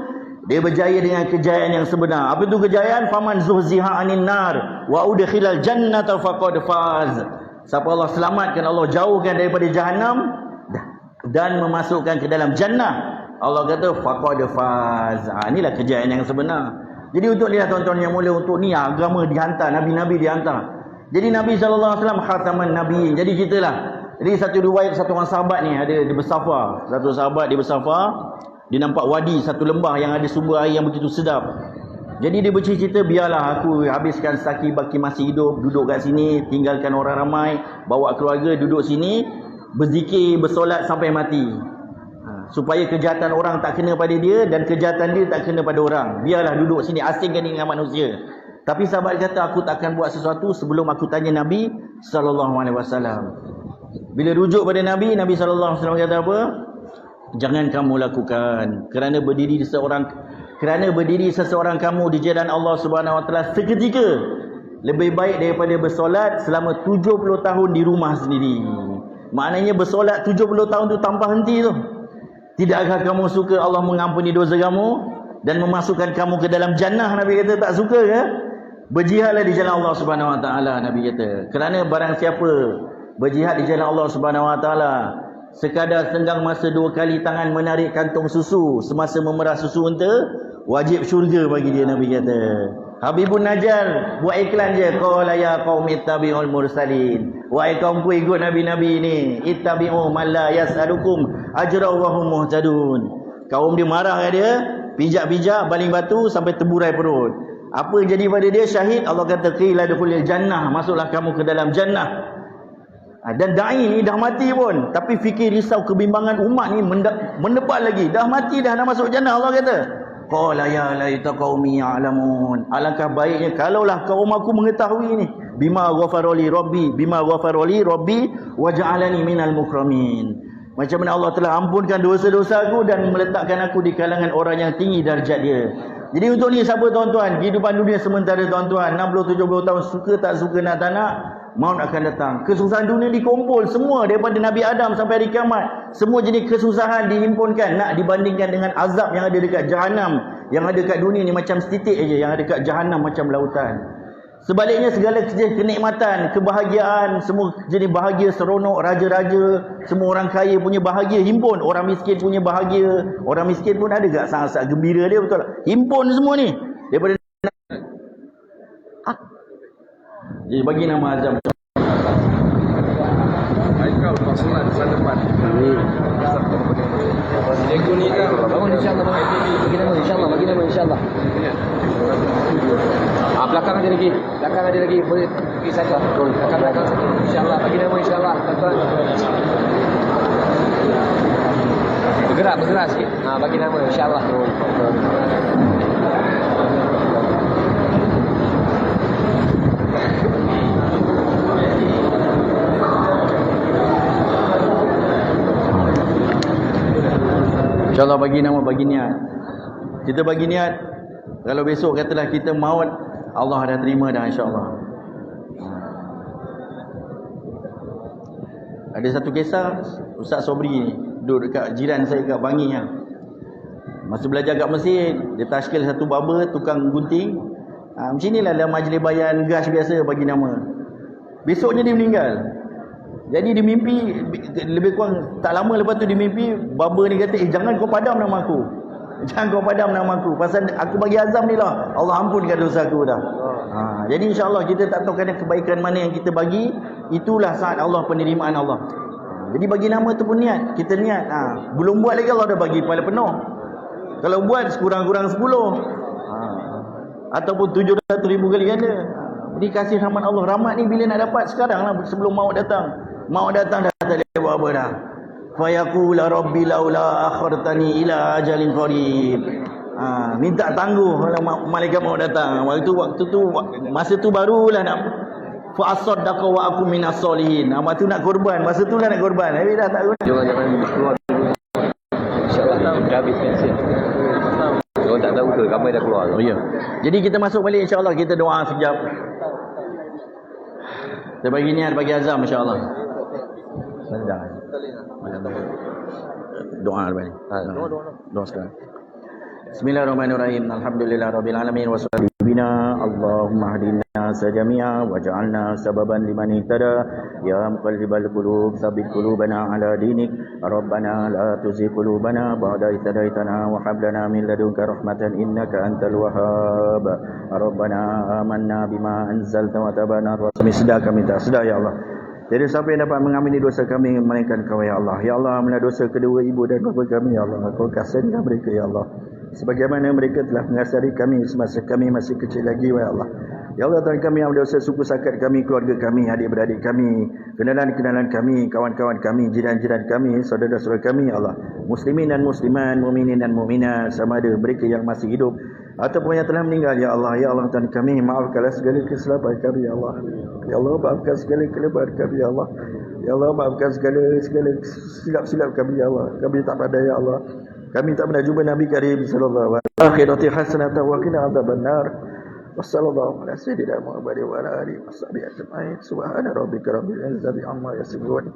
dia berjaya dengan kejayaan yang sebenar. Apa itu kejayaan? Faman zuhziha 'anil nar wa udkhilal jannata faqad faz. Siapa Allah selamatkan, Allah jauhkan daripada jahanam dan memasukkan ke dalam jannah, Allah kata faqad faz. Inilah kejayaan yang sebenar. Jadi untuk ni lah tuan-tuan yang mulia, untuk ni agama dihantar, nabi-nabi dihantar. Jadi Nabi SAW khataman nabi. Jadi kita lah. Jadi satu riwayat, satu orang sahabat ni ada di bersafar. Satu sahabat di bersafar, dia nampak wadi, satu lembah yang ada sumber air yang begitu sedap. Jadi dia bercerita, biarlah aku habiskan saki baki masih hidup, duduk kat sini, tinggalkan orang ramai, bawa keluarga duduk sini, berzikir, bersolat sampai mati. Supaya kejahatan orang tak kena pada dia dan kejahatan dia tak kena pada orang. Biarlah duduk sini, asingkan diri dengan manusia. Tapi sahabat kata, aku tak akan buat sesuatu sebelum aku tanya Nabi SAW. Bila rujuk pada Nabi SAW kata apa? Jangan kamu lakukan, kerana berdiri seseorang kamu di jalan Allah Subhanahu Wa Taala seketika lebih baik daripada bersolat selama 70 tahun di rumah sendiri. Maknanya bersolat 70 tahun tu tanpa henti tu. Tidakkah kamu suka Allah mengampuni dosa kamu dan memasukkan kamu ke dalam jannah? Nabi kata, tak suka ke? Berjihadlah di jalan Allah Subhanahu Wa Taala, Nabi kata. Kerana barang siapa berjihad di jalan Allah Subhanahu Wa Taala, sekadar senggang masa 2 kali tangan menarik kantung susu semasa memerah susu unta, wajib syurga bagi dia, Nabi kata. Habibun Najjar buat iklan je, qala ya qaumi ittabi'ul mursalin. Wahai kaumku, ikut nabi-nabi ni. Ittabi'u man la yas'alukum ajra wa hum muhtadun. Kaum dia marah kat dia, pijak-pijak, baling batu sampai terburai perut. Apa yang jadi pada dia? Syahid. Allah kata qila dukhulil jannah, masuklah kamu ke dalam jannah. Dan da'i ni dah mati pun, tapi fikir risau kebimbangan umat ni mendebat lagi. Dah mati dah nak masuk jannah. Allah kata qala ya laita qaumi ya'lamun. Alangkah baiknya kalaulah kaum aku mengetahui ni. Bima ghafarali rabbi wa ja'alani minal mukramin. Macam mana Allah telah ampunkan dosa-dosa aku dan meletakkan aku di kalangan orang yang tinggi darjat dia. Jadi untuk ni siapa tuan-tuan, kehidupan dunia sementara tuan-tuan, 60-70 tahun, suka tak suka, nak tak nak, maut akan datang. Kesusahan dunia dikumpul semua daripada Nabi Adam sampai hari kiamat. Semua jenis kesusahan dihimpunkan, nak dibandingkan dengan azab yang ada dekat jahanam. Yang ada dekat dunia ni macam setitik aja, yang ada dekat jahanam macam lautan. Sebaliknya segala jenis kenikmatan, kebahagiaan, semua jenis bahagia seronok, raja-raja, semua orang kaya punya bahagia himpun, orang miskin punya bahagia. Orang miskin pun ada tak sangat-sangat gembira dia, betul tak? Himpun semua ni daripada. Jadi bagi nama azam. Haikal Fasulan depan. Bangun insyaAllah. Bagi nama insyaAllah. Bagi nama insyaAllah. Belakang ada lagi. Belakang ada lagi. Boleh pergi saja. Belakang satu. InsyaAllah. Bagi nama insyaAllah. Tuan-tuan. Bergerak sikit. Bagi nama insyaAllah. InsyaAllah bagi nama, bagi niat. Kita bagi niat. Kalau besok katalah kita maut, Allah dah terima dah insyaAllah. Ada satu kisah, Ustaz Sobri duduk dekat jiran saya kat Bangi. Masa belajar kat masjid, dia tashkil satu barber, tukang gunting. Macam inilah dalam majlis bayan gas biasa bagi nama. Besoknya dia meninggal. Jadi dia mimpi, lebih kurang tak lama lepas tu dia mimpi, barber ni kata, jangan kau padam nama aku. Jangan kau padam nama aku. Pasal aku bagi azam ni lah. Allah ampunkan dosa aku dah. Jadi insyaAllah kita tak tahu kadang kebaikan mana yang kita bagi, itulah saat Allah penerimaan Allah. Jadi bagi nama tu pun niat. Kita niat. Belum buat lagi Allah dah bagi pahala penuh. Kalau buat sekurang-kurang 10. Ataupun 700,000 kali ganda. Jadi kasih rahmat Allah. Rahmat ni bila nak dapat sekarang lah, sebelum maut datang. Maut datang dah tak boleh buat apa dah. Fa yaqula rabbi laula akhartani ila ajalin qarib. Minta tangguh kalau malaikat maut datang. Waktu tu masa tu barulah nak fa asaddaqa wa aku minas solihin. Masa tu nak korban, masa tu lah nak korban. Tapi dah tak guna. Jangan keluar. InsyaAllah dah habis pension. Orang tak tahu ke ramai dah keluar. Oh ya. Jadi kita masuk balik insya-Allah, kita doa sekejap. Kita bagi niat, bagi azam insya-Allah. Doa balik. Doa sekarang. Bismillahirrahmanirrahim. Alhamdulillahirabbil alamin wassalatu bina Allahumma hadina sajami'a waj'alna sababan liman ihtada ya muqallibal qulub tsabbit qulubana ala dinik rabbana la tuzigh qulubana ba'da idh hadaitana wa hab lana min ladunka rahmatan innaka antal wahhab rabbana amanna bima anzalta wa tabana rasmi sedar kami tak sedar ya Allah. Jadi siapa yang dapat mengampuni dosa kami melainkan Kau ya Allah. Ya Allah, ampunilah dosa kedua ibu dan bapa kami ya Allah. Kau kasihanlah mereka ya Allah. Sebagaimana mereka telah mengasari kami semasa kami masih kecil lagi ya Allah. Ya Allah, Tuhan kami yang berdosa, suku sakat kami, keluarga kami, adik-beradik kami, kenalan-kenalan kami, kawan-kawan kami, jiran-jiran kami, saudara-saudara kami ya Allah. Muslimin dan muslimat, mukminin dan mukminat, sama ada mereka yang masih hidup ataupun yang telah meninggal ya Allah. Ya Allah, Tuhan kami, maafkanlah segala kesilapan kami ya Allah. Ya Allah, maafkan segala kelemahan kami ya Allah. Ya Allah, maafkan segala silap-silap kami ya Allah. Kami tak pandai ya Allah. Kami tak pernah jumpa Nabi Karim sallallahu alaihi wasallam. Akhirati hasanatan wa qina adzabannar. Wassallallahu ala sayyidina Muhammadin wa ala alihi washabihi ajma'in. Subhana rabbika rabbil izzati amma yasifun.